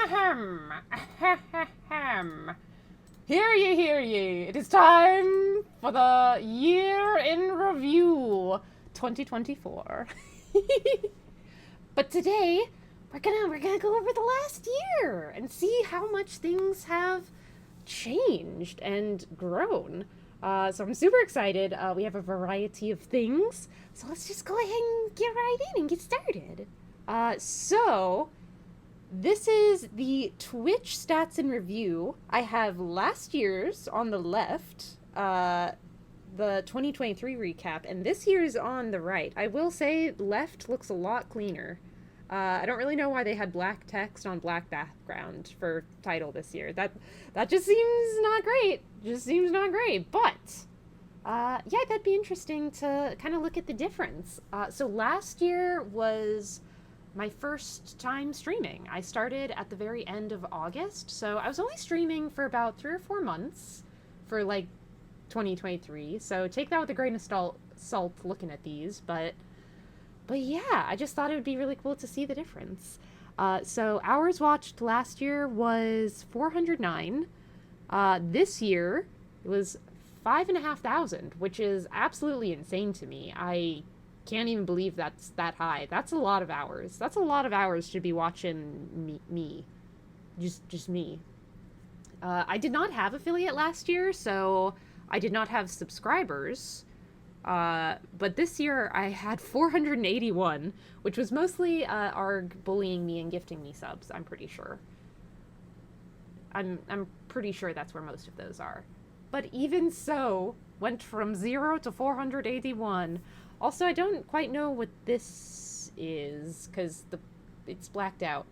Ahem, ahem. Hear ye. It is time for the year in review 2024. But today we're gonna go over the last year and see how much things have changed and grown. So I'm super excited. We have a variety of things. So let's just go ahead and get right in and get started. So this is the Twitch stats and review. I have last year's on the left, the 2023 recap, and this year's on the right. I will say left looks a lot cleaner. I don't really know why they had black text on black background for title this year. That just seems not great. Just seems not great. But yeah, that'd be interesting to kind of look at the difference. So last year was my first time streaming. I started at the very end of August, so I was only streaming for about 3 or 4 months for like 2023. So take that with a grain of salt looking at these, but yeah, I just thought it would be really cool to see the difference. So hours watched last year was 409. This year it was 5,500, which is absolutely insane to me. I can't even believe that's that high. That's a lot of hours. That's a lot of hours to be watching me. Just me. I did not have affiliate last year, so I did not have subscribers. But this year I had 481, which was mostly ARG bullying me and gifting me subs, I'm pretty sure. I'm pretty sure that's where most of those are. But even so, went from 0 to 481. Also, I don't quite know what this is, because it's blacked out.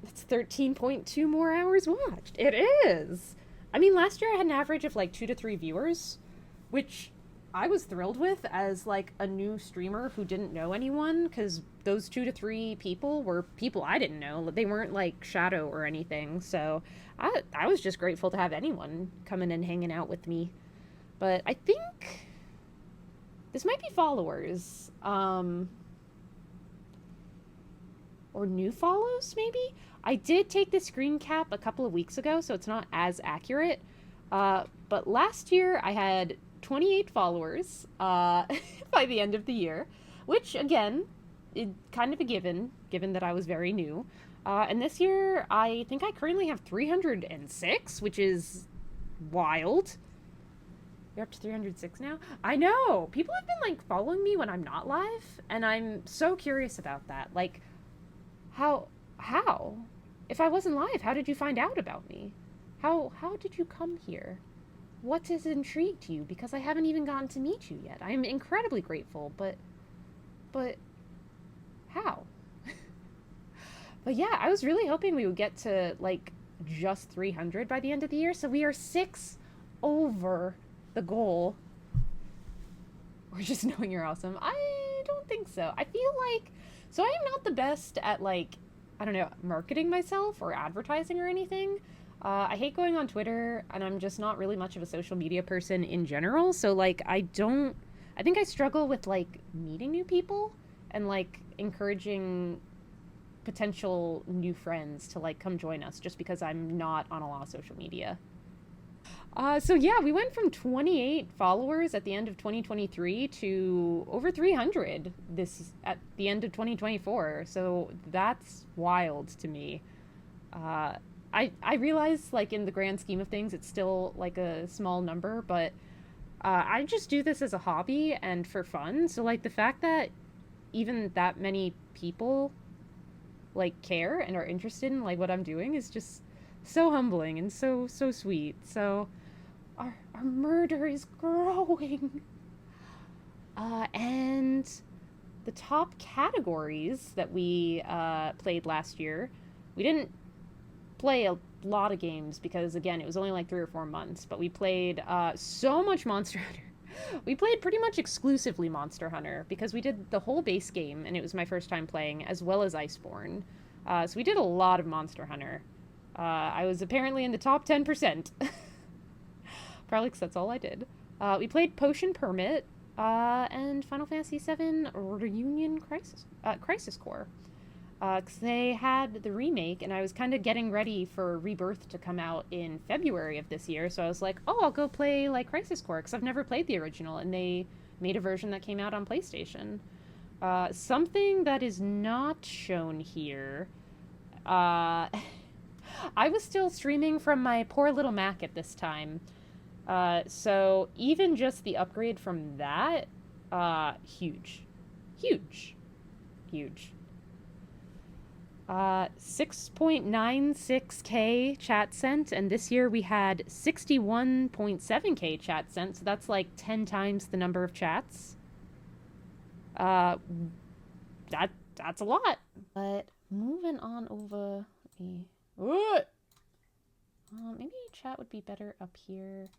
That's 13.2 more hours watched. It is! I mean, last year I had an average of like 2 to 3 viewers, which I was thrilled with as like a new streamer who didn't know anyone, because those 2 to 3 people were people I didn't know. They weren't like Shadow or anything, so I was just grateful to have anyone coming and hanging out with me. But I think this might be followers, or new follows, maybe? I did take the screen cap a couple of weeks ago, so it's not as accurate. But last year I had 28 followers by the end of the year, which, again, is kind of a given that I was very new. And this year, I think I currently have 306, which is wild. You're up to 306 now? I know! People have been, like, following me when I'm not live, and I'm so curious about that. Like, how? If I wasn't live, how did you find out about me? How did you come here? What has intrigued you? Because I haven't even gotten to meet you yet. I am incredibly grateful, but how? But yeah, I was really hoping we would get to, like, just 300 by the end of the year, so we are 6 over the goal. Or just knowing you're awesome. I don't think so. I feel like, so I am not the best at, like, I don't know, marketing myself or advertising or anything. I hate going on Twitter, and I'm just not really much of a social media person in general, so, like, I think I struggle with, like, meeting new people and, like, encouraging potential new friends to, like, come join us, just because I'm not on a lot of social media. So yeah, we went from 28 followers at the end of 2023 to over 300 at the end of 2024. So that's wild to me. I realize, like, in the grand scheme of things, it's still like a small number, but I just do this as a hobby and for fun. So, like, the fact that even that many people, like, care and are interested in, like, what I'm doing is just so humbling and so sweet. So our murder is growing. And the top categories that we played last year, we didn't play a lot of games because, again, it was only like 3 or 4 months, but we played so much Monster Hunter. We played pretty much exclusively Monster Hunter because we did the whole base game, and it was my first time playing, as well as Iceborne. So we did a lot of Monster Hunter. I was apparently in the top 10%. Probably because that's all I did. We played Potion Permit and Final Fantasy VII Reunion Crisis Core. Because they had the remake, and I was kind of getting ready for Rebirth to come out in February of this year. So I was like, oh, I'll go play like Crisis Core because I've never played the original, and they made a version that came out on PlayStation. Something that is not shown here. Uh, I was still streaming from my poor little Mac at this time. So even just the upgrade from that, huge. Huge. Huge. 6.96k chat sent, and this year we had 61.7k chat sent, so that's like 10 times the number of chats. Uh, that's a lot. But moving on over, maybe chat would be better up here.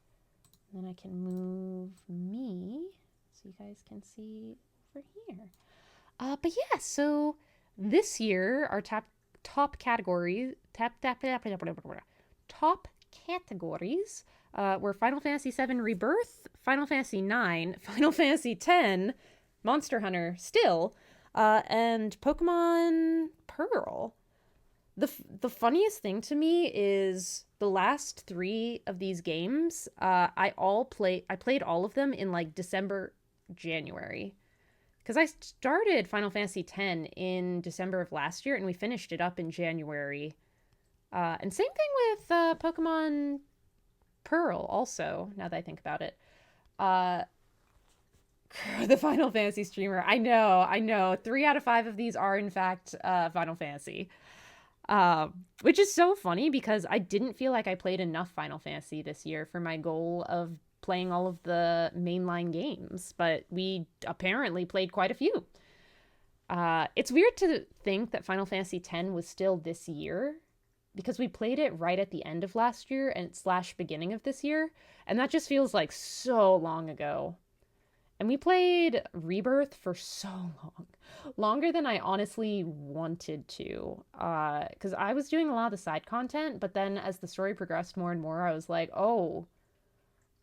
Then I can move me so you guys can see over here. But yeah, so this year our top categories were Final Fantasy VII Rebirth, Final Fantasy IX, Final Fantasy X, Monster Hunter still, and Pokemon Pearl. The funniest thing to me is the last 3 of these games. I played all of them in like December, January, because I started Final Fantasy X in December of last year, and we finished it up in January. And same thing with Pokemon Pearl. Also, now that I think about it, the Final Fantasy streamer. I know. 3 out of 5 of these are in fact Final Fantasy. Which is so funny because I didn't feel like I played enough Final Fantasy this year for my goal of playing all of the mainline games, but we apparently played quite a few. It's weird to think that Final Fantasy X was still this year because we played it right at the end of last year and / beginning of this year, and that just feels like so long ago. And we played Rebirth for so long. Longer than I honestly wanted to. Because I was doing a lot of the side content, but then as the story progressed more and more, I was like, oh,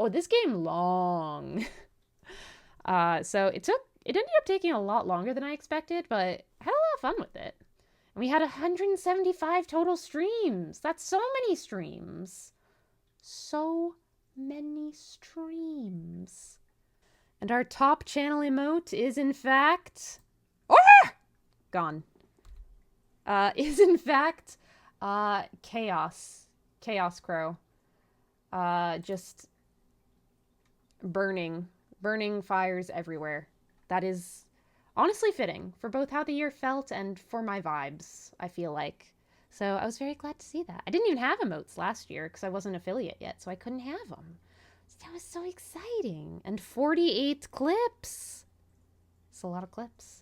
this game long. So it ended up taking a lot longer than I expected, but I had a lot of fun with it. And we had 175 total streams. That's so many streams. So many streams. And our top channel emote is in fact... gone. Is in fact Chaos. Chaos Crow. Just burning fires everywhere. That is honestly fitting for both how the year felt and for my vibes, I feel like. So I was very glad to see that. I didn't even have emotes last year because I wasn't affiliate yet, so I couldn't have them. That was so exciting. And 48 clips. It's a lot of clips.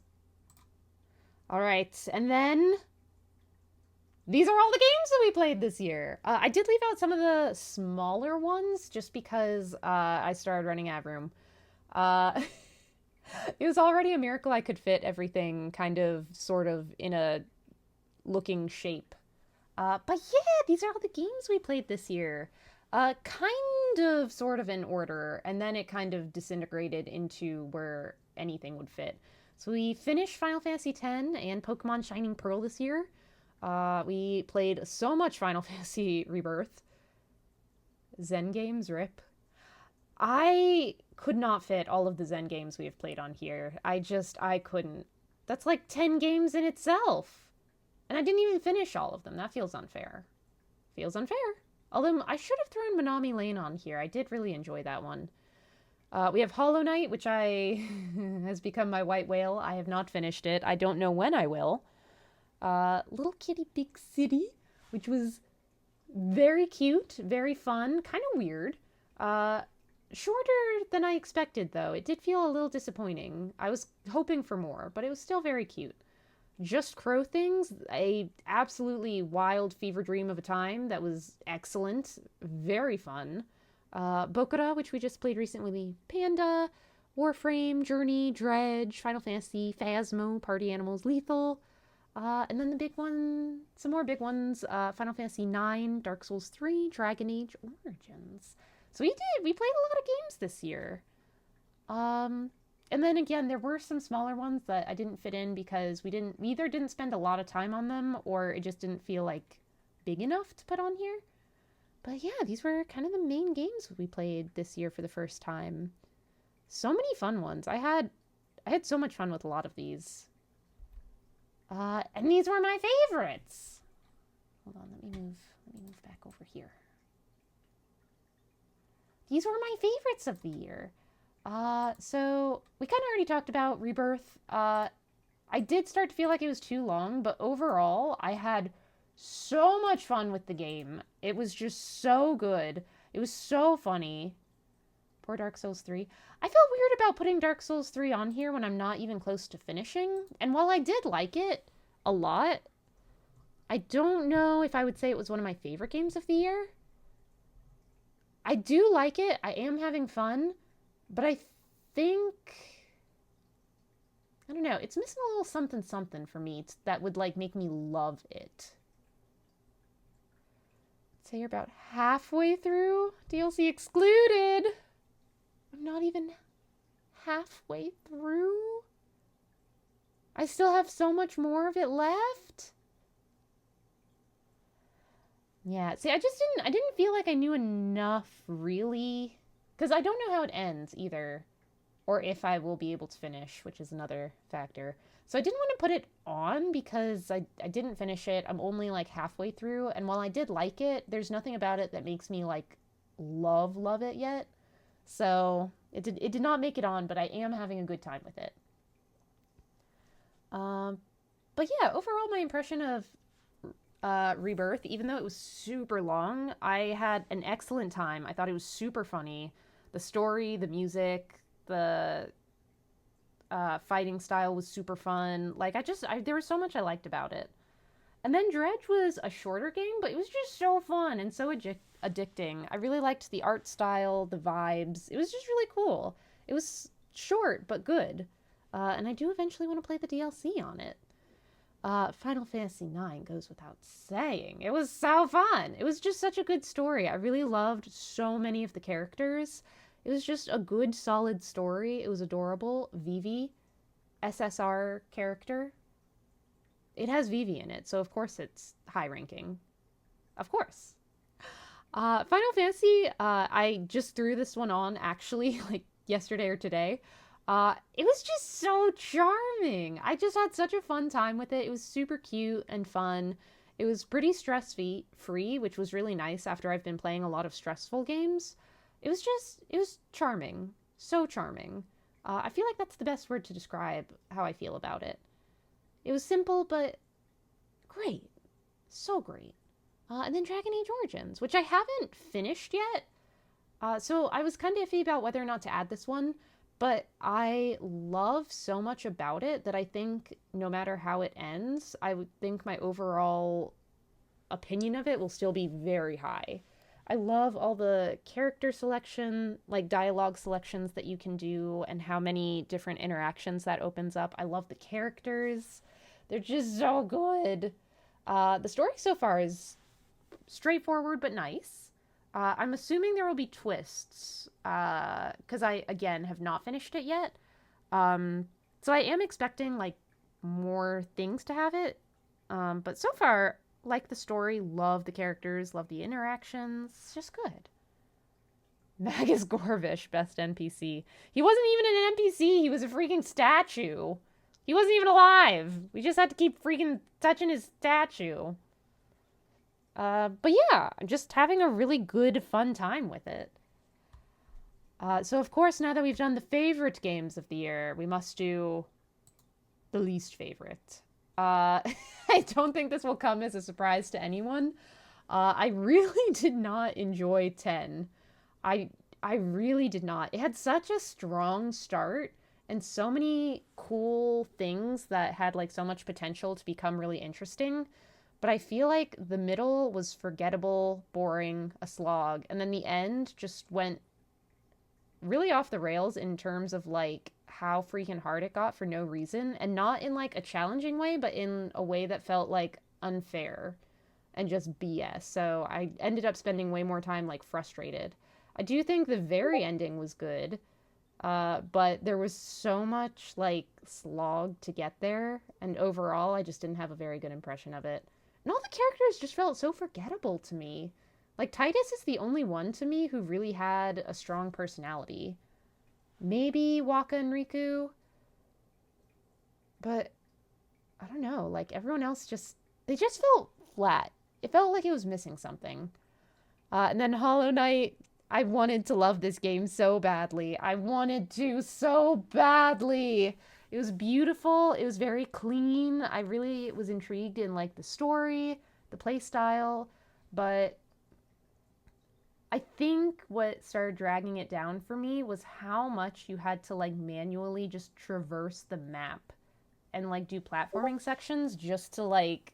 All right. And then these are all the games that we played this year. I did leave out some of the smaller ones just because I started running out of room. It was already a miracle I could fit everything kind of sort of in a looking shape. But yeah, these are all the games we played this year. Kind of sort of in order, and then it kind of disintegrated into where anything would fit. So we finished Final Fantasy X and Pokemon Shining Pearl this year. We played so much Final Fantasy Rebirth. Zen games, rip. I could not fit all of the Zen games we have played on here. I couldn't. That's like 10 games in itself. And I didn't even finish all of them. That feels unfair. Feels unfair. Although I should have thrown Manami Lane on here. I did really enjoy that one. We have Hollow Knight, which has become my white whale. I have not finished it. I don't know when I will. Little Kitty Big City, which was very cute, very fun, kind of weird. Shorter than I expected, though. It did feel a little disappointing. I was hoping for more, but it was still very cute. Just Crow Things, a absolutely wild fever dream of a time that was excellent, very fun. Bokura, which we just played recently, Panda, Warframe, Journey, Dredge, Final Fantasy, Phasmo, Party Animals, Lethal, and then the big one, some more big ones, Final Fantasy IX, Dark Souls 3, Dragon Age Origins. So we played a lot of games this year. And then again, there were some smaller ones that I didn't fit in because we either didn't spend a lot of time on them or it just didn't feel like big enough to put on here. But yeah, these were kind of the main games we played this year for the first time. So many fun ones. I had so much fun with a lot of these. And these were my favorites. Hold on, let me move back over here. These were my favorites of the year. So we kind of already talked about Rebirth. I did start to feel like it was too long, but overall, I had so much fun with the game. It was just so good. It was so funny. Poor Dark Souls 3. I felt weird about putting Dark Souls 3 on here when I'm not even close to finishing. And while I did like it a lot, I don't know if I would say it was one of my favorite games of the year. I do like it. I am having fun. But I think... I don't know. It's missing a little something something for me that would, like, make me love it. Say you're about halfway through. DLC excluded. I'm not even halfway through. I still have so much more of it left. Yeah, see, I didn't feel like I knew enough, really. Because I don't know how it ends, either. Or if I will be able to finish, which is another factor. So I didn't want to put it on because I didn't finish it. I'm only, like, halfway through. And while I did like it, there's nothing about it that makes me, like, love it yet. So it did not make it on, but I am having a good time with it. But yeah, overall my impression of Rebirth, even though it was super long, I had an excellent time. I thought it was super funny. The story, the music, the fighting style was super fun. Like, there was so much I liked about it. And then Dredge was a shorter game, but it was just so fun and so addicting. I really liked the art style, the vibes. It was just really cool. It was short, but good. And I do eventually want to play the DLC on it. Final Fantasy IX goes without saying. It was so fun. It was just such a good story. I really loved so many of the characters. It was just a good, solid story. It was adorable. Vivi, SSR character. It has Vivi in it, so of course it's high ranking. Of course. Final Fantasy, I just threw this one on, actually, like, yesterday or today. It was just so charming. I just had such a fun time with it. It was super cute and fun. It was pretty stress-free, which was really nice after I've been playing a lot of stressful games. It was charming. So charming. I feel like that's the best word to describe how I feel about it. It was simple, but great. So great. And then Dragon Age Origins, which I haven't finished yet. So I was kind of iffy about whether or not to add this one, but I love so much about it that I think no matter how it ends, I would think my overall opinion of it will still be very high. I love all the character selection, like dialogue selections that you can do and how many different interactions that opens up. I love the characters. They're just so good. The story so far is straightforward but nice. I'm assuming there will be twists because I, again, have not finished it yet. So I am expecting, like, more things to have it. But so far, like the story, love the characters, love the interactions. It's just good. Magus Gorvish, best NPC. He wasn't even an NPC. He was a freaking statue. He wasn't even alive. We just had to keep freaking touching his statue. But yeah, I'm just having a really good, fun time with it. So of course, now that we've done the favorite games of the year, we must do the least favorite. I don't think this will come as a surprise to anyone. I really did not enjoy 10. I really did not. It had such a strong start and so many cool things that had, like, so much potential to become really interesting. But I feel like the middle was forgettable, boring, a slog, and then the end just went really off the rails in terms of, like, how freaking hard it got for no reason, and not in, like, a challenging way, but in a way that felt, like, unfair and just BS. So I ended up spending way more time, like, frustrated. I do think the very ending was good. But there was so much like slog to get there, and overall, I just didn't have a very good impression of it. And all the characters just felt so forgettable to me. Like Titus is the only one to me who really had a strong personality. Maybe Waka and Riku, but I don't know. Like everyone else just they just felt flat. It felt like it was missing something. And then Hollow Knight, I wanted to love this game so badly. I wanted to so badly. It was beautiful. It was very clean. I really was intrigued in like the story, the play style, but I think what started dragging it down for me was how much you had to like manually just traverse the map and like do platforming sections just to like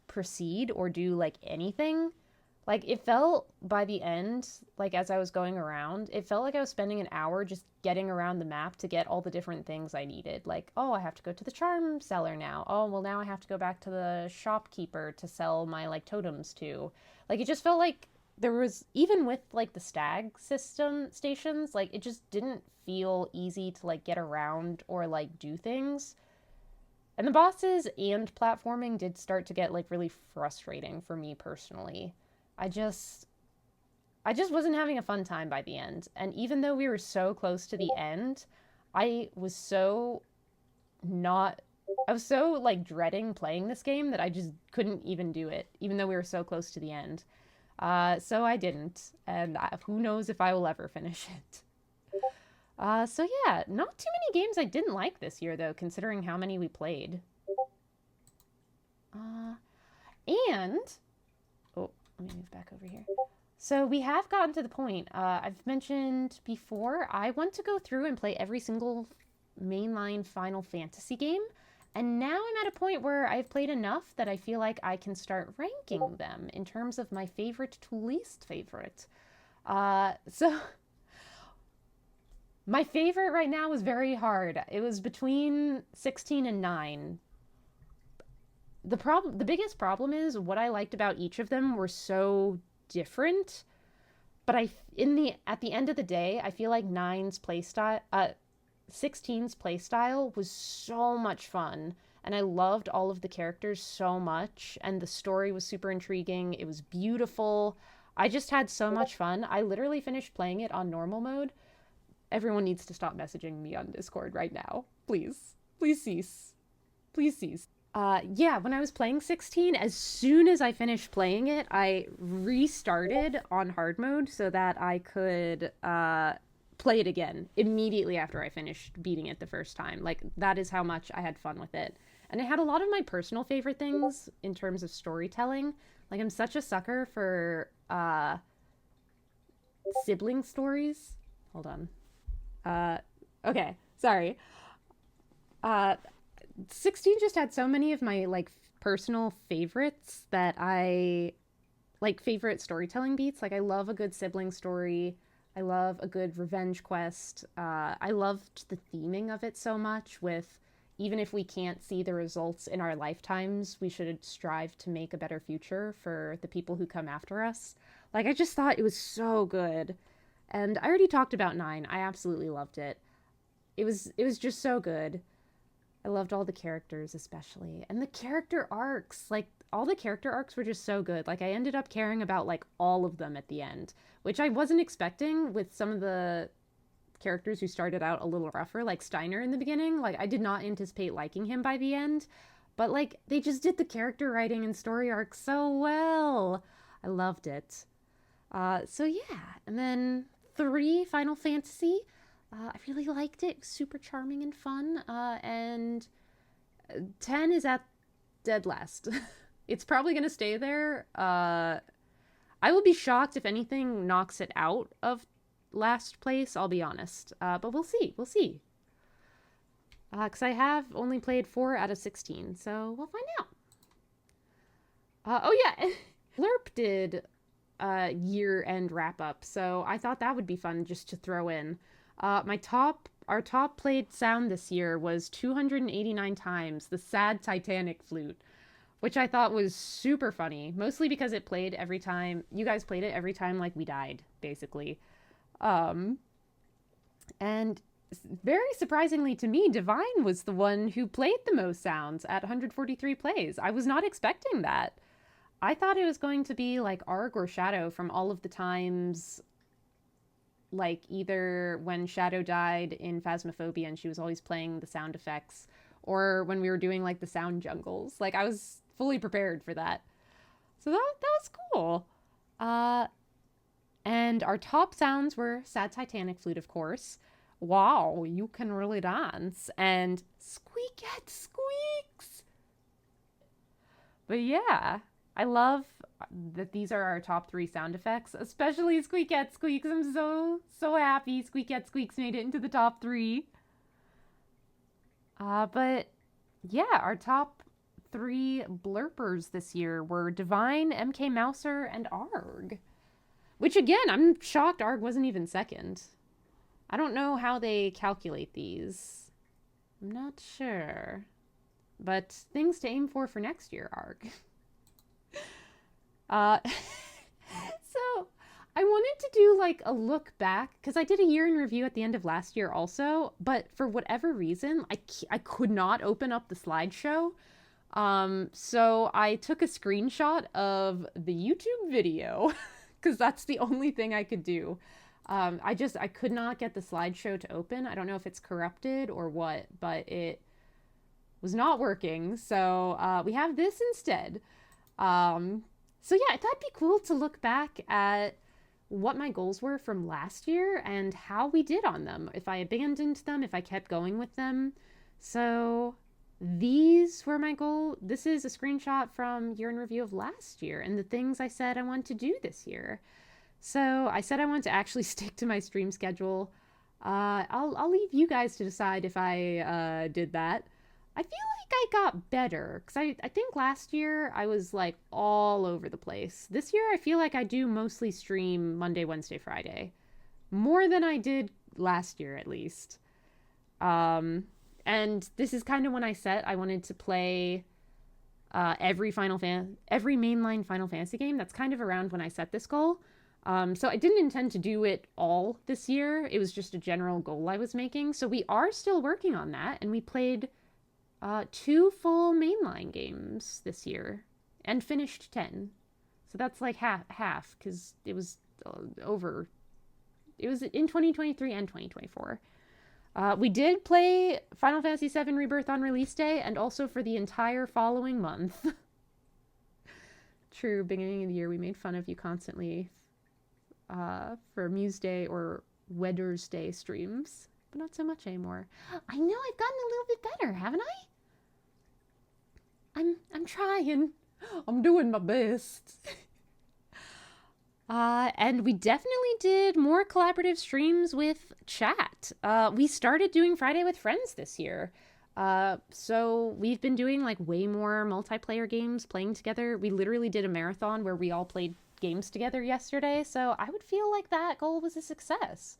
proceed or do like anything. Like it felt by the end, like as I was going around, it felt like I was spending an hour just getting around the map to get all the different things I needed. Like, oh, I have to go to the charm seller now. Oh, well now I have to go back to the shopkeeper to sell my like totems to. Like it just felt like there was even with like the stag system stations, like it just didn't feel easy to like get around or like do things. And the bosses and platforming did start to get like really frustrating for me personally. I just I just wasn't having a fun time by the end. And even though we were so close to the end, I was so not I was so like dreading playing this game that I just couldn't even do it, even though we were so close to the end. So I didn't, and who knows if I will ever finish it. So yeah, not too many games I didn't like this year though, considering how many we played. Uh, and oh, let me move back over here. So we have gotten to the point. I've mentioned before, I want to go through and play every single mainline Final Fantasy game. And now I'm at a point where I've played enough that I feel like I can start ranking them in terms of my favorite to least favorite. So my favorite right now was very hard. It was between 16 and 9. The biggest problem is what I liked about each of them were so different, but at the end of the day, I feel like nine's playstyle 16's playstyle was so much fun, and I loved all of the characters so much, and the story was super intriguing. It was beautiful. I just had so much fun. I literally finished playing it on normal mode. Everyone needs to stop messaging me on Discord right now. Please. Please cease. Please cease. Yeah, when I was playing 16, as soon as I finished playing it, I restarted on hard mode so that I could play it again immediately after I finished beating it the first time. Like, that is how much I had fun with it. And it had a lot of my personal favorite things in terms of storytelling. Like, I'm such a sucker for sibling stories. Hold on. Uh, okay, sorry. Uh, 16 just had so many of my like personal favorites that I like favorite storytelling beats. Like I love a good sibling story. I love a good revenge quest. I loved the theming of it so much with even if we can't see the results in our lifetimes, we should strive to make a better future for the people who come after us. Like I just thought it was so good. And I already talked about 9. I absolutely loved it. It was just so good. I loved all the characters, especially. And the character arcs. Like, all the character arcs were just so good. Like, I ended up caring about, like, all of them at the end, which I wasn't expecting with some of the characters who started out a little rougher, like Steiner in the beginning. Like, I did not anticipate liking him by the end. But, like, they just did the character writing and story arcs so well. I loved it. So, yeah. And then 3, Final Fantasy. I really liked it. It was super charming and fun. And 10 is at dead last. It's probably going to stay there. I will be shocked if anything knocks it out of last place, I'll be honest. But we'll see. We'll see. Because I have only played 4 out of 16, so we'll find out. Oh, yeah. Lerp did year end wrap up, so I thought that would be fun just to throw in. Our top played sound this year was 289 times the sad Titanic flute, which I thought was super funny, mostly because it played every time, you guys played it every time like we died, basically. Um, And very surprisingly to me, Divine was the one who played the most sounds at 143 plays. I was not expecting that. I thought it was going to be like Arg or Shadow from all of the times, like either when Shadow died in Phasmophobia and she was always playing the sound effects, or when we were doing like the sound jungles. Like I was fully prepared for that. So that was cool. And our top sounds were Sad Titanic Flute, of course. Wow, you can really dance. And Squeakette Squeaks. But yeah, I love that these are our top 3 sound effects, especially Squeakette Squeaks. I'm so happy Squeakette Squeaks made it into the top 3. But yeah, our top 3 blurpers this year were Divine, MK Mouser, and Arg. Which again, I'm shocked Arg wasn't even second. I don't know how they calculate these. I'm not sure. But things to aim for next year, Arg. So I wanted to do like a look back because I did a year in review at the end of last year also, but for whatever reason, I could not open up the slideshow. So I took a screenshot of the YouTube video because that's the only thing I could do. I could not get the slideshow to open. I don't know if it's corrupted or what, but it was not working. So we have this instead. So yeah, I thought it'd be cool to look back at what my goals were from last year and how we did on them. If I abandoned them, if I kept going with them. So these were my goal. This is a screenshot from year in review of last year and the things I said I want to do this year. So I said I want to actually stick to my stream schedule. I'll leave you guys to decide if I did that. I feel like I got better because I think last year I was like all over the place. This year I feel like I do mostly stream Monday, Wednesday, Friday. More than I did last year at least. And this is kind of when I said I wanted to play every mainline Final Fantasy game. That's kind of around when I set this goal. So I didn't intend to do it all this year. It was just a general goal I was making. So we are still working on that, and we played 2 full mainline games this year and finished 10. So that's like half because it was over. It was in 2023 and 2024. We did play Final Fantasy VII Rebirth on release day and also for the entire following month. True, beginning of the year we made fun of you constantly for Muse Day or Wedders Day streams, but not so much anymore. I know I've gotten a little bit better, haven't I? I'm trying. I'm doing my best. And we definitely did more collaborative streams with chat. We started doing Friday with Friends this year. So we've been doing like way more multiplayer games playing together. We literally did a marathon where we all played games together yesterday. So I would feel like that goal was a success.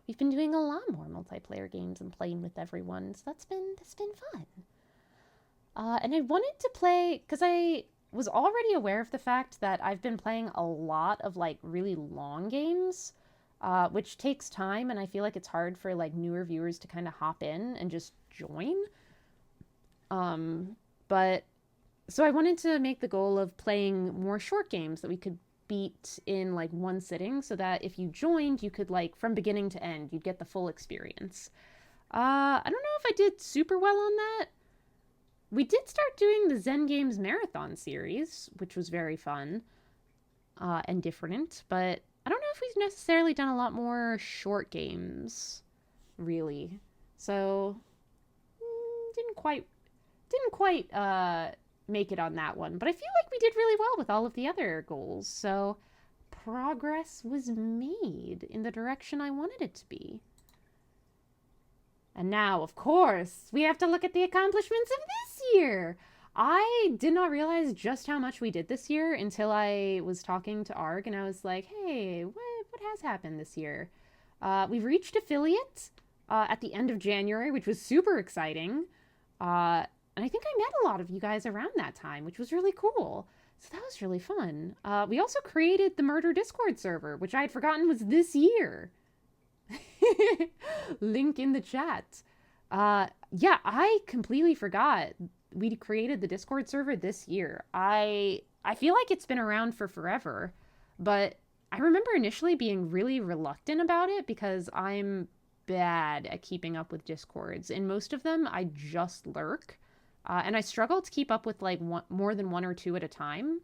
We've been doing a lot more multiplayer games and playing with everyone. So that's been fun. And I wanted to play, because I was already aware of the fact that I've been playing a lot of like really long games, which takes time, and I feel like it's hard for like newer viewers to kind of hop in and just join. But so I wanted to make the goal of playing more short games that we could beat in like one sitting, so that if you joined, you could like from beginning to end, you'd get the full experience. I don't know if I did super well on that. We did start doing the Zen Games Marathon series, which was very fun and different, but I don't know if we've necessarily done a lot more short games, really. So, didn't quite make it on that one, but I feel like we did really well with all of the other goals, so progress was made in the direction I wanted it to be. And now, of course, we have to look at the accomplishments of this year. I did not realize just how much we did this year until I was talking to Arg, and I was like, hey, what has happened this year? We've reached affiliate at the end of January, which was super exciting. And I think I met a lot of you guys around that time, which was really cool. So that was really fun. We also created the Murder Discord server, which I had forgotten was this year. Link in the chat. Yeah, I completely forgot we created the Discord server this year. I feel like it's been around for forever, but I remember initially being really reluctant about it because I'm bad at keeping up with Discords. In most of them, I just lurk, and I struggle to keep up with like more than one or two at a time.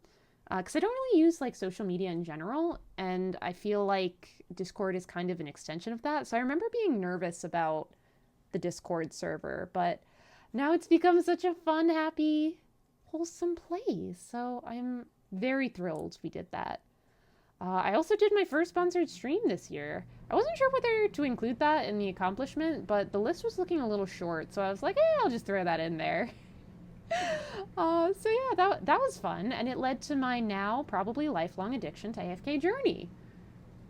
Because I don't really use like social media in general, and I feel like Discord is kind of an extension of that. So I remember being nervous about the Discord server, but now it's become such a fun, happy, wholesome place. So I'm very thrilled we did that. I also did my first sponsored stream this year. I wasn't sure whether to include that in the accomplishment, but the list was looking a little short, so I was like, I'll just throw that in there. So yeah, that was fun, and it led to my now probably lifelong addiction to AFK Journey,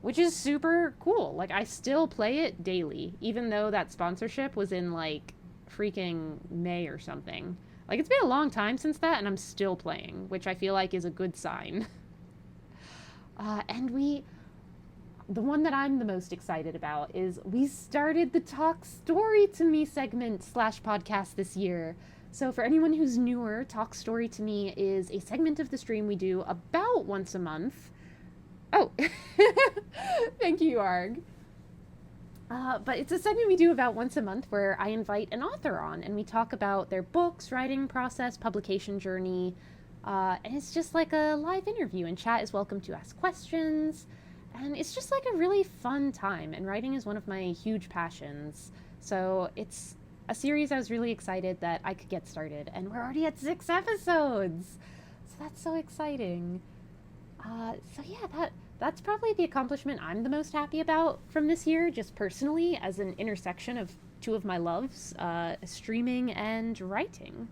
which is super cool. Like, I still play it daily, even though that sponsorship was in like freaking May or something. Like, it's been a long time since that, and I'm still playing, which I feel like is a good sign. And the one that I'm the most excited about is we started the Talk Story to Me segment / podcast this year. So for anyone who's newer, Talk Story to Me is a segment of the stream we do about once a month. Oh, thank you, Arg. But it's a segment we do about once a month where I invite an author on and we talk about their books, writing process, publication journey. And it's just like a live interview, and chat is welcome to ask questions. And it's just like a really fun time, and writing is one of my huge passions. So it's a series I was really excited that I could get started, and we're already at 6 episodes! So that's so exciting. So yeah, that's probably the accomplishment I'm the most happy about from this year, just personally, as an intersection of two of my loves, streaming and writing.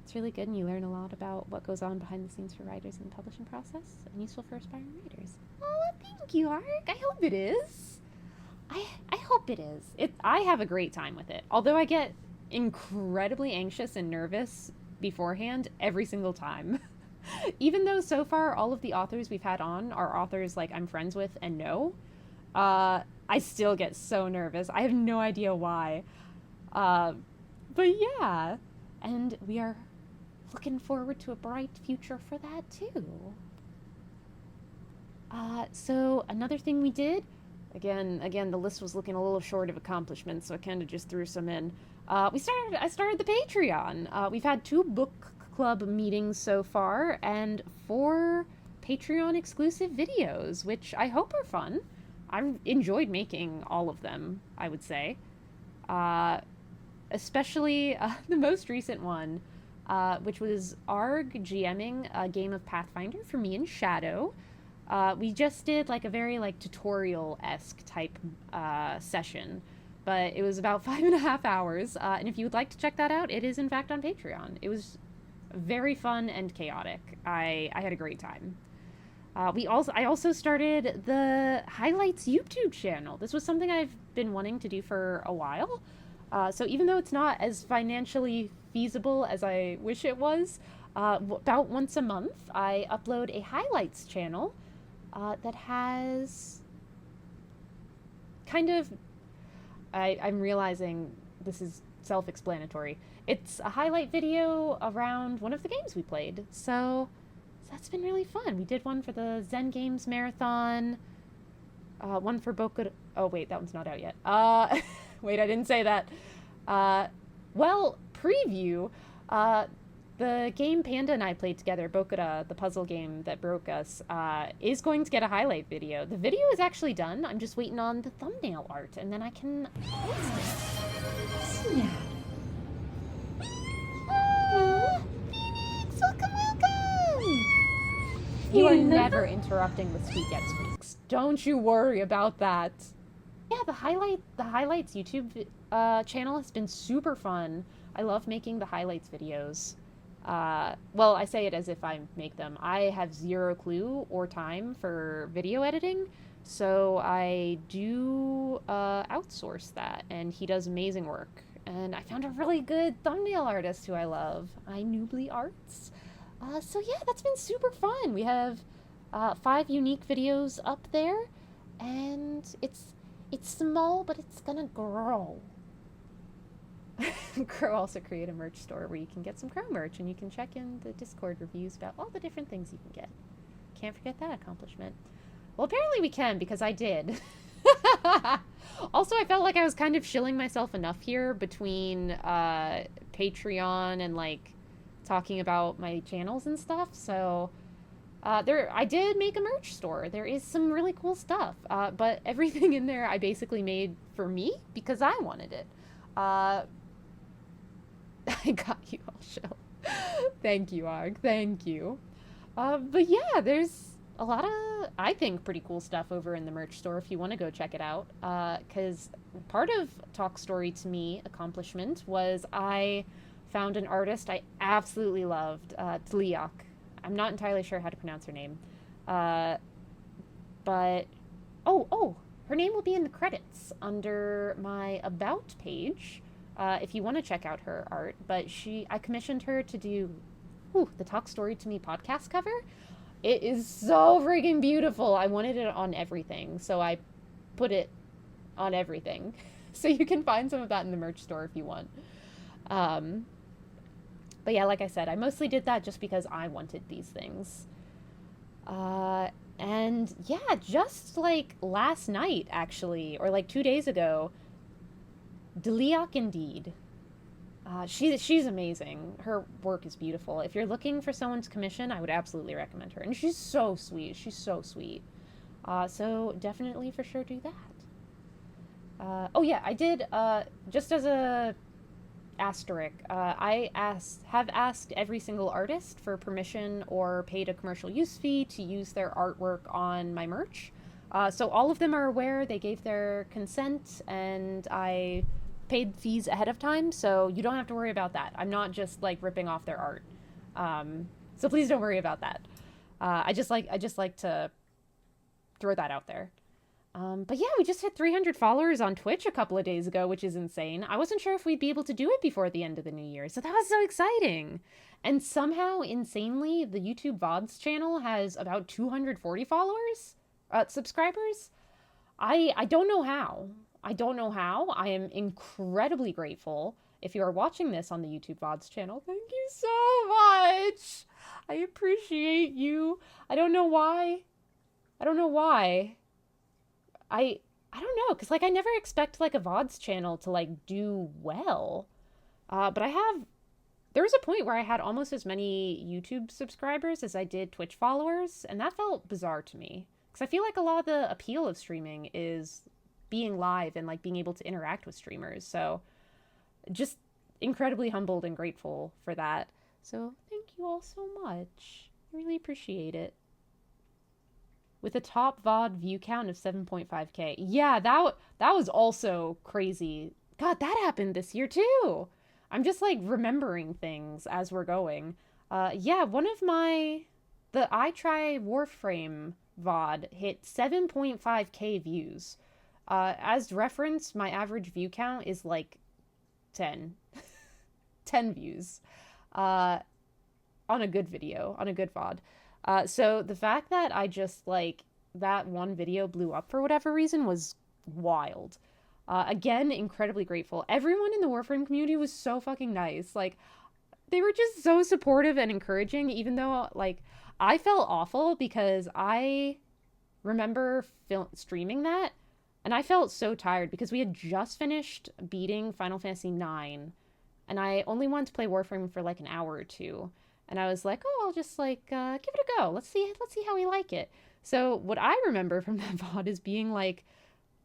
It's really good, and you learn a lot about what goes on behind the scenes for writers in the publishing process, and useful for aspiring writers. Oh, thank you, Ark. I hope it is. I hope it is. I have a great time with it, although I get incredibly anxious and nervous beforehand every single time. Even though so far all of the authors we've had on are authors like I'm friends with and know, I still get so nervous. I have no idea why. But yeah, and we are looking forward to a bright future for that too. So another thing we did, again, the list was looking a little short of accomplishments, so I kind of just threw some in. I started the Patreon. We've had 2 book club meetings so far, and 4 Patreon exclusive videos, which I hope are fun. I've enjoyed making all of them, I would say. Especially the most recent one, which was ARG GMing a game of Pathfinder for me and Shadow. We just did like a very like tutorial-esque type session, but it was about 5.5 hours. And if you would like to check that out, it is in fact on Patreon. It was very fun and chaotic. I had a great time. I also started the Highlights YouTube channel. This was something I've been wanting to do for a while. So even though it's not as financially feasible as I wish it was, about once a month I upload a highlights channel that has kind of, I'm realizing this is self-explanatory. It's a highlight video around one of the games we played. So that's been really fun. We did one for the Zen Games Marathon, one for Boku... Oh, wait, that one's not out yet. Wait, I didn't say that. Well, preview. The game Panda and I played together, Bokura, the puzzle game that broke us, is going to get a highlight video. The video is actually done. I'm just waiting on the thumbnail art, and then I can post it. Yeah. Phoenix! Welcome! You are never interrupting the Speak at Speaks. Don't you worry about that. Yeah, the highlights YouTube channel has been super fun. I love making the highlights videos. Well, I say it as if I make them. I have zero clue or time for video editing, so I do outsource that, and he does amazing work. And I found a really good thumbnail artist who I love, iNoobly Arts. So yeah, that's been super fun. We have 5 unique videos up there, and It's small, but it's gonna grow. Crow also created a merch store where you can get some Crow merch and you can check in the Discord reviews about all the different things you can get. Can't forget that accomplishment. Well, apparently we can because I did. Also, I felt like I was kind of shilling myself enough here between Patreon and like talking about my channels and stuff. So I did make a merch store. There is some really cool stuff, but everything in there I basically made for me because I wanted it. Uh, I got you all show. Thank you, Og. Thank you. But yeah, there's a lot of, I think, pretty cool stuff over in the merch store if you want to go check it out. Because part of Talk Story to Me accomplishment was I found an artist I absolutely loved, Tliak. I'm not entirely sure how to pronounce her name. Uh, but, her name will be in the credits under my About page if you want to check out her art. But I commissioned her to do the Talk Story to Me podcast cover. It is so friggin' beautiful. I wanted it on everything, so I put it on everything. So you can find some of that in the merch store if you want. But yeah, like I said, I mostly did that just because I wanted these things. And yeah, just like last night, actually, or like 2 days ago, Deliak Indeed. She's amazing. Her work is beautiful. If you're looking for someone to commission, I would absolutely recommend her. And she's so sweet. She's so sweet. So definitely for sure do that. Oh yeah, I did, just as a asterisk, I have asked every single artist for permission or paid a commercial use fee to use their artwork on my merch. So all of them are aware. They gave their consent, and I paid fees ahead of time, so you don't have to worry about that. I'm not just like ripping off their art. So please don't worry about that. I just like to throw that out there. But yeah, we just hit 300 followers on Twitch a couple of days ago, which is insane. I wasn't sure if we'd be able to do it before the end of the new year, so that was so exciting. And somehow, insanely, the YouTube VODs channel has about 240 followers, subscribers. I don't know how. I don't know how. I am incredibly grateful. If you are watching this on the YouTube VODs channel, thank you so much. I appreciate you. I don't know why. I don't know why. I don't know, because like I never expect like a VODs channel to like do well. But there was a point where I had almost as many YouTube subscribers as I did Twitch followers, and that felt bizarre to me. Because I feel like a lot of the appeal of streaming is being live and like being able to interact with streamers. So just incredibly humbled and grateful for that. So thank you all so much. I really appreciate it. With a top VOD view count of 7.5k. Yeah, that was also crazy. God, that happened this year too. I'm just like remembering things as we're going. Yeah, one of the I Try Warframe VOD hit 7.5k views. As reference, my average view count is like 10. 10 views. On a good video, on a good VOD. So the fact that I just like that one video blew up for whatever reason was wild. Again, incredibly grateful. Everyone in the Warframe community was so fucking nice. Like, they were just so supportive and encouraging, even though like I felt awful because I remember streaming that and I felt so tired because we had just finished beating Final Fantasy IX and I only wanted to play Warframe for like an hour or two. And I was like, oh, I'll just like give it a go. Let's see how we like it. So what I remember from that VOD is being like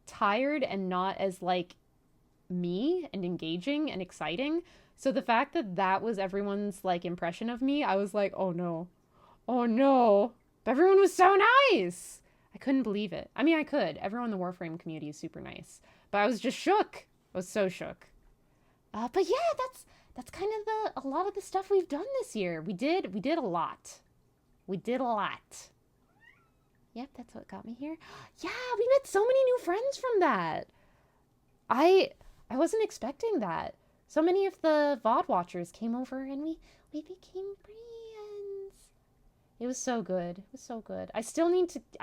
tired and not as like me and engaging and exciting. So the fact that that was everyone's like impression of me, I was like, oh no. But everyone was so nice. I couldn't believe it. I mean, I could. Everyone in the Warframe community is super nice. But I was just shook. I was so shook. But yeah, that's kind of a lot of the stuff we've done this year. We did a lot. We did a lot. Yep, that's what got me here. Yeah, we met so many new friends from that. I wasn't expecting that. So many of the VOD watchers came over and we became friends. It was so good. It was so good. I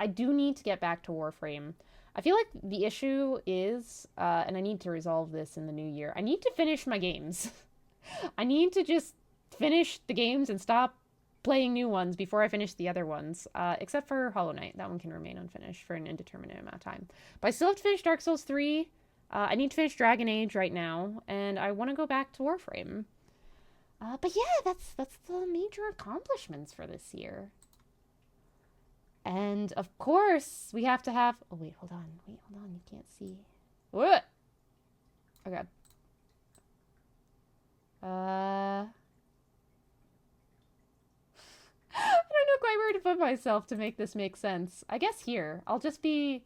do need to get back to Warframe. I feel like the issue is, and I need to resolve this in the new year, I need to finish my games. I need to just finish the games and stop playing new ones before I finish the other ones, except for Hollow Knight. That one can remain unfinished for an indeterminate amount of time. But I still have to finish Dark Souls 3. I need to finish Dragon Age right now, and I want to go back to Warframe. But yeah, that's the major accomplishments for this year. And of course, we have to have. Oh wait, hold on. You can't see. What? Oh god. I don't know quite where to put myself to make this make sense. I guess here. I'll just be.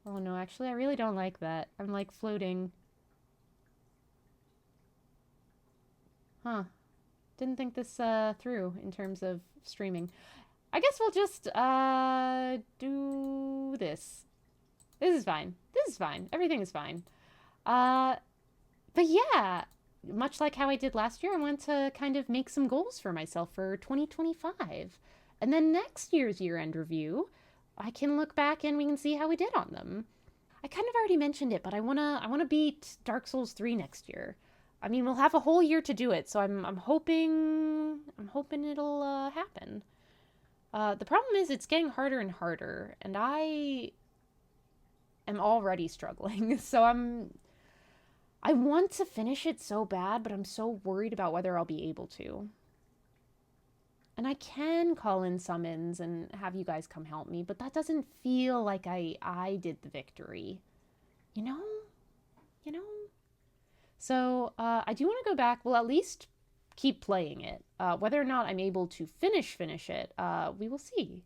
Oh no, actually, I really don't like that. I'm like floating. Huh. Didn't think this through in terms of streaming. I guess we'll just do this. This is fine. Everything is fine. Uh, but yeah, much like how I did last year, I want to kind of make some goals for myself for 2025. And then next year's year-end review, I can look back and we can see how we did on them. I kind of already mentioned it, but I wanna beat Dark Souls 3 next year. I mean, we'll have a whole year to do it, so I'm hoping it'll happen. The problem is it's getting harder and harder, and I am already struggling. So I want to finish it so bad, but I'm so worried about whether I'll be able to. And I can call in summons and have you guys come help me, but that doesn't feel like I did the victory. You know? You know? So I do want to go back. Well, at least keep playing it. Whether or not I'm able to finish it, we will see.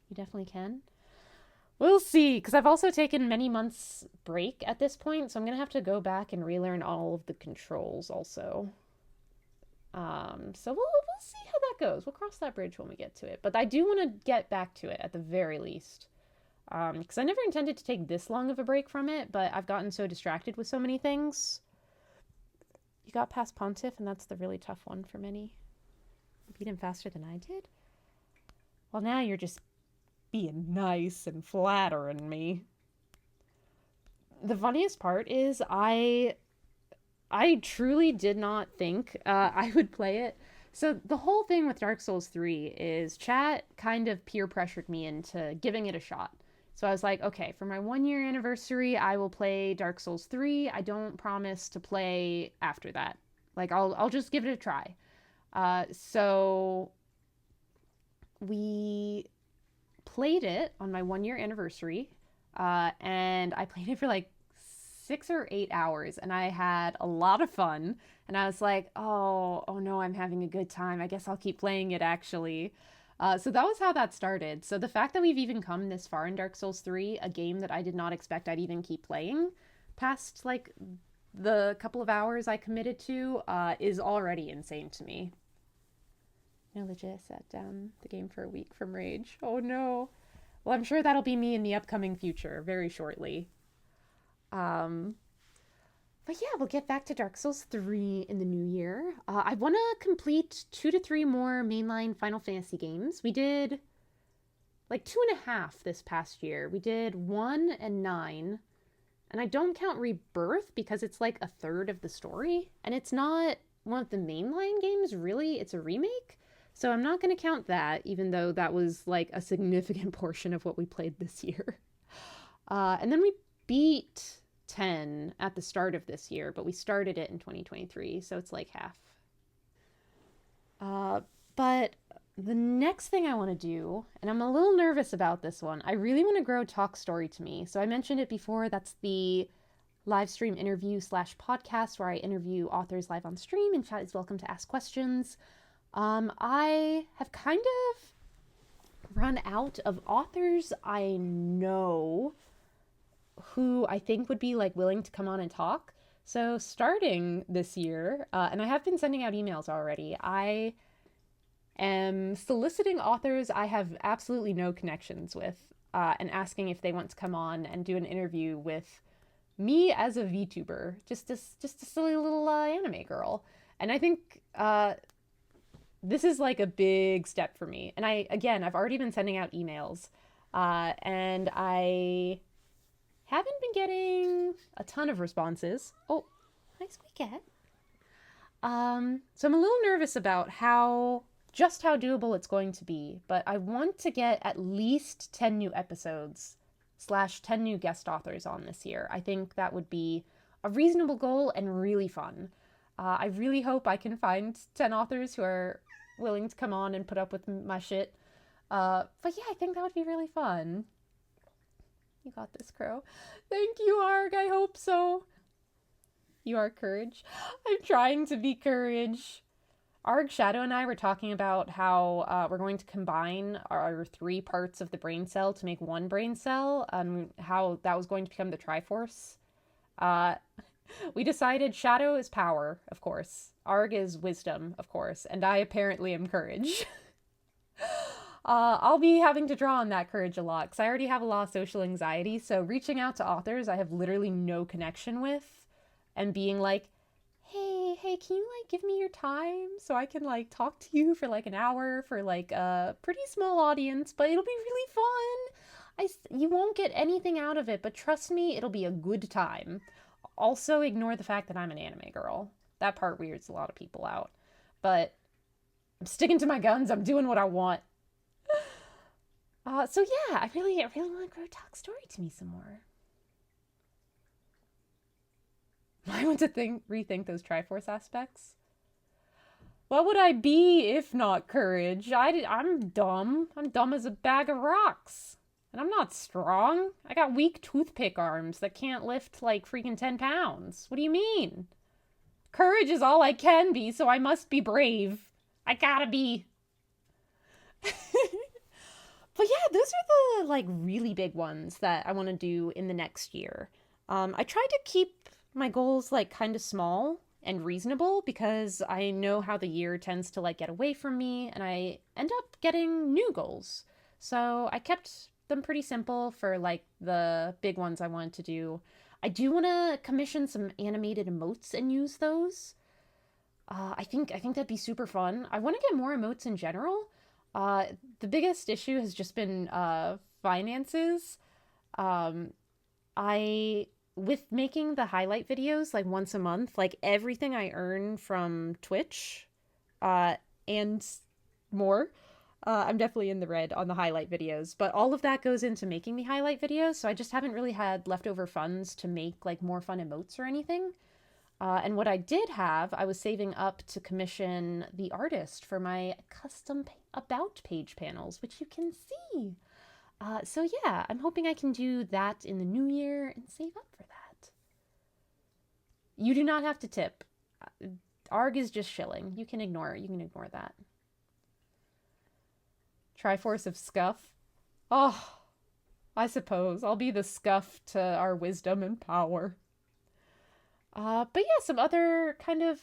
You definitely can. We'll see, because I've also taken many months break at this point, so I'm going to have to go back and relearn all of the controls also. So we'll see how that goes. We'll cross that bridge when we get to it. But I do want to get back to it at the very least. Because I never intended to take this long of a break from it, but I've gotten so distracted with so many things. You got past Pontiff, and that's the really tough one for many. You beat him faster than I did? Well, now you're just being nice and flattering me. The funniest part is I truly did not think I would play it. So the whole thing with Dark Souls 3 is chat kind of peer pressured me into giving it a shot. So I was like, okay, for my 1-year anniversary, I will play Dark Souls 3. I don't promise to play after that. Like, I'll just give it a try. So we played it on my 1-year anniversary, and I played it for like 6 or 8 hours, and I had a lot of fun. And I was like, oh no, I'm having a good time. I guess I'll keep playing it actually. So that was how that started. So the fact that we've even come this far in Dark Souls 3, a game that I did not expect I'd even keep playing past like the couple of hours I committed to, is already insane to me. No, legit sat down the game for a week from Rage. Oh no. Well, I'm sure that'll be me in the upcoming future very shortly. But yeah, we'll get back to Dark Souls 3 in the new year. I want to complete 2 to 3 more mainline Final Fantasy games. We did like 2.5 this past year. We did 1 and 9. And I don't count Rebirth because it's like a third of the story. And it's not one of the mainline games, really. It's a remake. So I'm not going to count that, even though that was like a significant portion of what we played this year. And then we beat 10 at the start of this year, but we started it in 2023, so it's like half. But the next thing I want to do, and I'm a little nervous about this one, I really want to grow Talk Story to Me. So I mentioned it before, that's the live stream interview / podcast where I interview authors live on stream and chat is welcome to ask questions. I have kind of run out of authors I know who I think would be like willing to come on and talk. So starting this year, and I have been sending out emails already, I am soliciting authors I have absolutely no connections with, and asking if they want to come on and do an interview with me as a VTuber, just a silly little anime girl. And I think this is like a big step for me. And I've already been sending out emails, and haven't been getting a ton of responses. Oh, hi, Squeakette. So I'm a little nervous about just how doable it's going to be, but I want to get at least 10 new episodes / 10 new guest authors on this year. I think that would be a reasonable goal and really fun. I really hope I can find 10 authors who are willing to come on and put up with my shit. But yeah, I think that would be really fun. You got this, Crow. Thank you, Arg. I hope so. You are Courage. I'm trying to be Courage. Arg, Shadow, and I were talking about how we're going to combine our 3 parts of the brain cell to make one brain cell, and how that was going to become the Triforce. We decided Shadow is power, of course. Arg is wisdom, of course. And I apparently am Courage. I'll be having to draw on that courage a lot, because I already have a lot of social anxiety, so reaching out to authors I have literally no connection with, and being like, hey, can you, like, give me your time so I can, like, talk to you for, like, an hour for, like, a pretty small audience, but it'll be really fun. You won't get anything out of it, but trust me, it'll be a good time. Also, ignore the fact that I'm an anime girl. That part weirds a lot of people out. But I'm sticking to my guns. I'm doing what I want. So yeah, I really want Crow talk story to me some more. I want to rethink those Triforce aspects. What would I be if not Courage? I'm dumb. I'm dumb as a bag of rocks. And I'm not strong. I got weak toothpick arms that can't lift like freaking 10 pounds. What do you mean? Courage is all I can be, so I must be brave. I gotta be. But yeah, those are the like really big ones that I want to do in the next year. I try to keep my goals like kind of small and reasonable, because I know how the year tends to like get away from me, and I end up getting new goals. So I kept them pretty simple for like the big ones I wanted to do. I do want to commission some animated emotes and use those. I think that'd be super fun. I want to get more emotes in general. The biggest issue has just been finances. I with making the highlight videos like once a month, like everything I earn from Twitch, and more. I'm definitely in the red on the highlight videos, but all of that goes into making the highlight videos, so I just haven't really had leftover funds to make like more fun emotes or anything. And what I did have, I was saving up to commission the artist for my custom about page panels, which you can see. So yeah, I'm hoping I can do that in the new year and save up for that. You do not have to tip. Arg is just shilling. You can ignore it. You can ignore that. Triforce of Scuff. Oh, I suppose I'll be the Scuff to our wisdom and power. But yeah, some other kind of...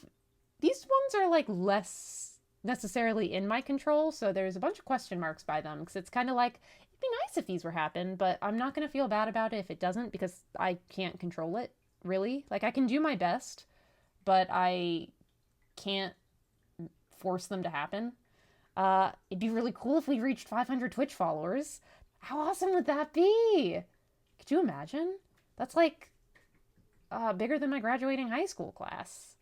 These ones are like less necessarily in my control, so there's a bunch of question marks by them, because it's kind of like, it'd be nice if these were happen, but I'm not going to feel bad about it if it doesn't, because I can't control it, really. Like, I can do my best, but I can't force them to happen. It'd be really cool if we reached 500 Twitch followers. How awesome would that be? Could you imagine? That's like bigger than my graduating high school class.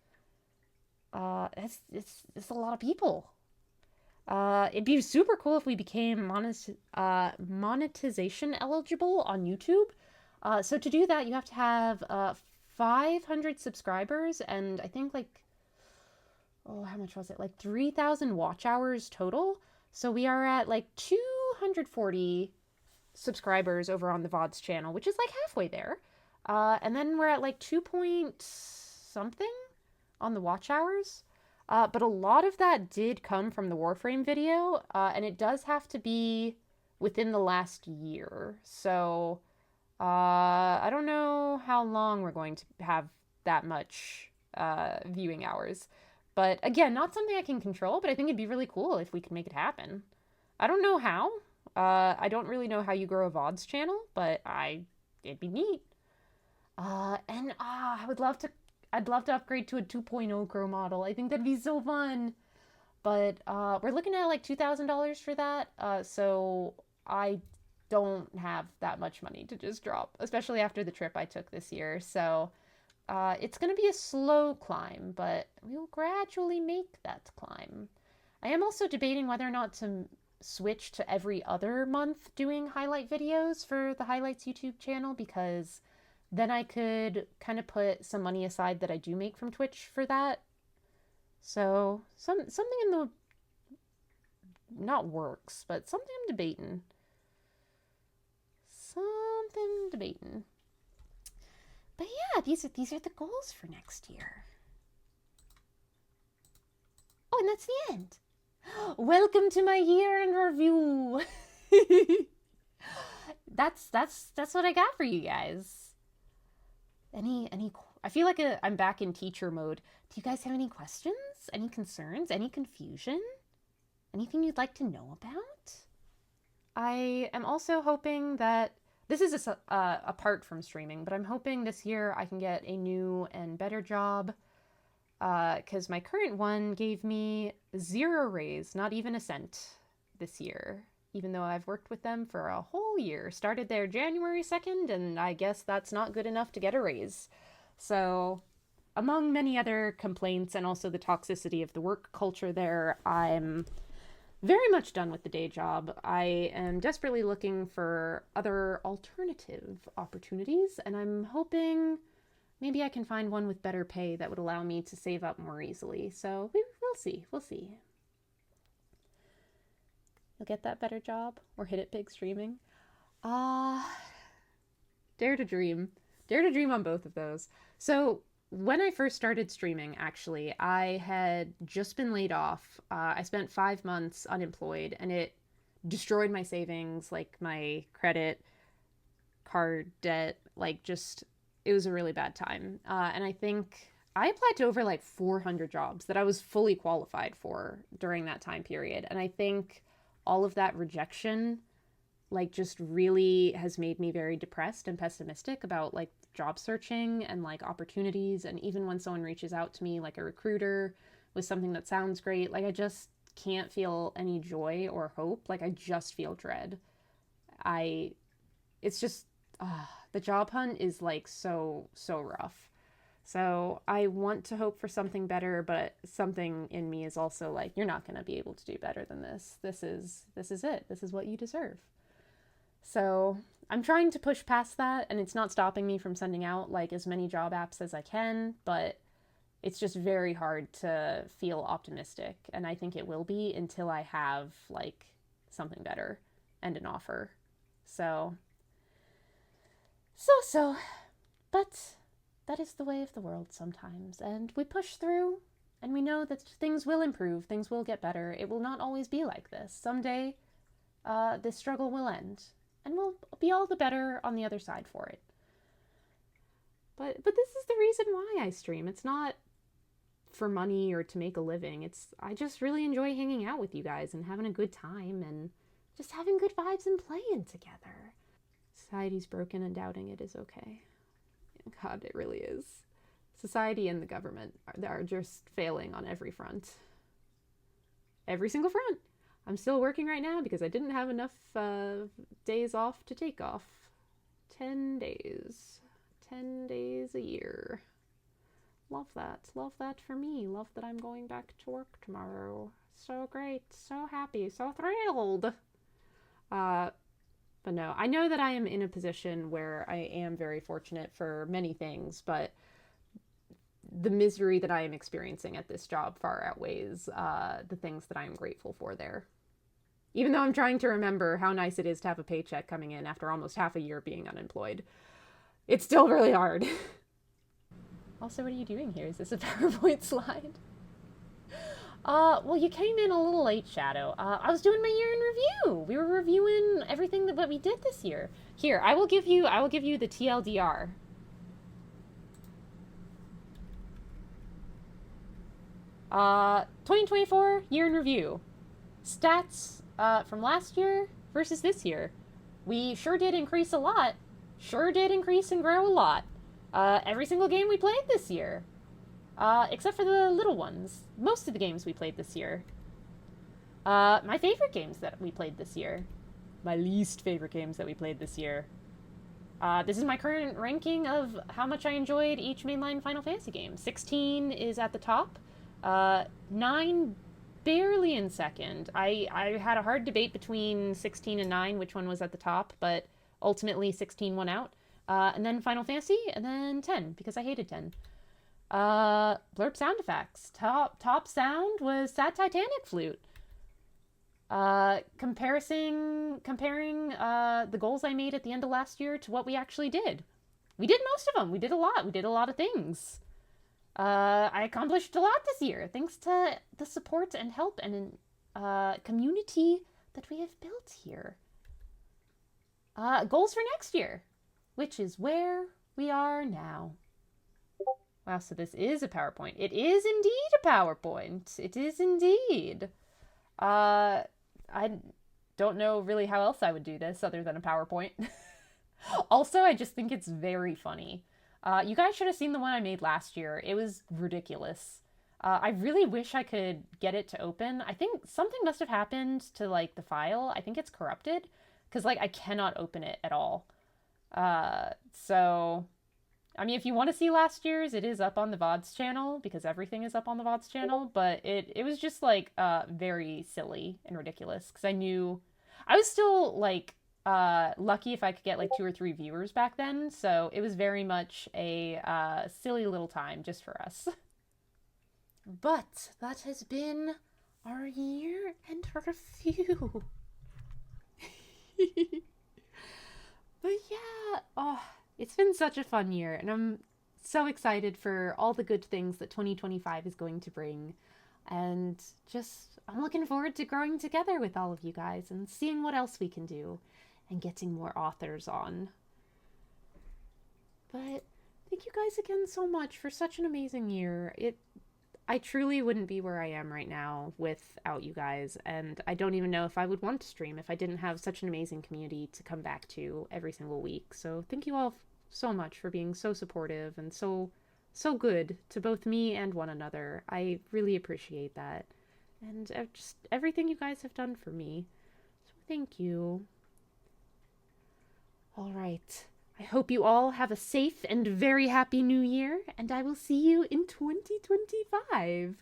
It's a lot of people. It'd be super cool if we became monetization eligible on YouTube. So to do that, you have to have 500 subscribers, and I think like, oh, how much was it? Like 3,000 watch hours total. So we are at like 240 subscribers over on the VODs channel, which is like halfway there. And then we're at like 2 point something on the watch hours. But a lot of that did come from the Warframe video, and it does have to be within the last year. So I don't know how long we're going to have that much viewing hours. But again, not something I can control, but I think it'd be really cool if we could make it happen. I don't know how. I don't really know how you grow a VODs channel, but it'd be neat. I'd love to upgrade to a 2.0 Crow model. I think that'd be so fun. But we're looking at like $2,000 for that. So I don't have that much money to just drop, especially after the trip I took this year. So it's going to be a slow climb, but we will gradually make that climb. I am also debating whether or not to switch to every other month doing highlight videos for the Highlights YouTube channel, because then I could kind of put some money aside that I do make from Twitch for that. So something in the not works, but something I'm debating. Something debating. But yeah, these are the goals for next year. Oh, and that's the end. Welcome to my year in review. That's what I got for you guys. I feel like I'm back in teacher mode. Do you guys have any questions? Any concerns? Any confusion? Anything you'd like to know about? I am also hoping that this is apart from streaming, but I'm hoping this year I can get a new and better job, because my current one gave me 0 raise, not even a cent this year, even though I've worked with them for a whole year. Started there January 2nd, and I guess that's not good enough to get a raise. So, among many other complaints and also the toxicity of the work culture there, I'm very much done with the day job. I am desperately looking for other alternative opportunities, and I'm hoping maybe I can find one with better pay that would allow me to save up more easily. So we'll see. We'll see. You'll get that better job or hit it big streaming. Dare to dream. Dare to dream on both of those. So when I first started streaming, actually, I had just been laid off. I spent 5 months unemployed, and it destroyed my savings, like my credit card debt, like just, it was a really bad time. And I think I applied to over like 400 jobs that I was fully qualified for during that time period. And I think all of that rejection, like, just really has made me very depressed and pessimistic about like job searching and like opportunities. And even when someone reaches out to me, like a recruiter, with something that sounds great, like I just can't feel any joy or hope. Like I just feel dread. It's just, the job hunt is like so rough. So I want to hope for something better, but something in me is also like, you're not going to be able to do better than this. This is it. This is what you deserve. So I'm trying to push past that, and it's not stopping me from sending out like as many job apps as I can, but it's just very hard to feel optimistic. And I think it will be until I have like something better and an offer. So, but that is the way of the world sometimes, and we push through, and we know that things will improve, things will get better. It will not always be like this. Someday, this struggle will end, and we'll be all the better on the other side for it. But this is the reason why I stream. It's not for money or to make a living. I just really enjoy hanging out with you guys and having a good time and just having good vibes and playing together. Society's broken, and doubting it is okay. God, it really is. Society and the government are just failing on every front. Every single front. I'm still working right now because I didn't have enough days off to take off. 10 days. 10 days a year. Love that. Love that for me. Love that I'm going back to work tomorrow. So great. So happy. So thrilled. But no, I know that I am in a position where I am very fortunate for many things, but the misery that I am experiencing at this job far outweighs the things that I am grateful for there. Even though I'm trying to remember how nice it is to have a paycheck coming in after almost half a year being unemployed, it's still really hard. Also, what are you doing here? Is this a PowerPoint slide? Well, you came in a little late, Shadow. I was doing my year in review. We were reviewing everything that we did this year. Here, I will give you the TLDR. Uh, 2024 year in review. Stats from last year versus this year. We sure did increase a lot. Sure did increase and grow a lot. Every single game we played this year. Except for the little ones. Most of the games we played this year. My favorite games that we played this year. my least favorite games that we played this year. This is my current ranking of how much I enjoyed each mainline Final Fantasy game. 16 is at the top. 9 barely in second. I had a hard debate between 16 and 9, which one was at the top, but ultimately 16 won out. And then Final Fantasy, and then 10, because I hated 10. Blurb sound effects. Top sound was Sad Titanic Flute. Comparing the goals I made at the end of last year to what we actually did. We did most of them. We did a lot. We did a lot of things. I accomplished a lot this year, thanks to the support and help and community that we have built here. Goals for next year, which is where we are now. Wow, so this is a PowerPoint. It is indeed a PowerPoint. It is indeed. I don't know really how else I would do this other than a PowerPoint. Also, I just think it's very funny. You guys should have seen the one I made last year. It was ridiculous. I really wish I could get it to open. I think something must have happened to, like, the file. I think it's corrupted, because, like, I cannot open it at all. So, I mean, if you want to see last year's, it is up on the VODs channel, because everything is up on the VODs channel, but it was just, like, very silly and ridiculous, because I knew... I was still, like, lucky if I could get, like, 2 or 3 viewers back then, so it was very much a silly little time just for us. But that has been our year and review. But yeah, oh, it's been such a fun year, and I'm so excited for all the good things that 2025 is going to bring. And just, I'm looking forward to growing together with all of you guys and seeing what else we can do and getting more authors on. But thank you guys again so much for such an amazing year. I truly wouldn't be where I am right now without you guys, and I don't even know if I would want to stream if I didn't have such an amazing community to come back to every single week. So thank you all so much for being so supportive and so good to both me and one another. I really appreciate that. And just everything you guys have done for me. So thank you. All right. I hope you all have a safe and very happy new year, and I will see you in 2025.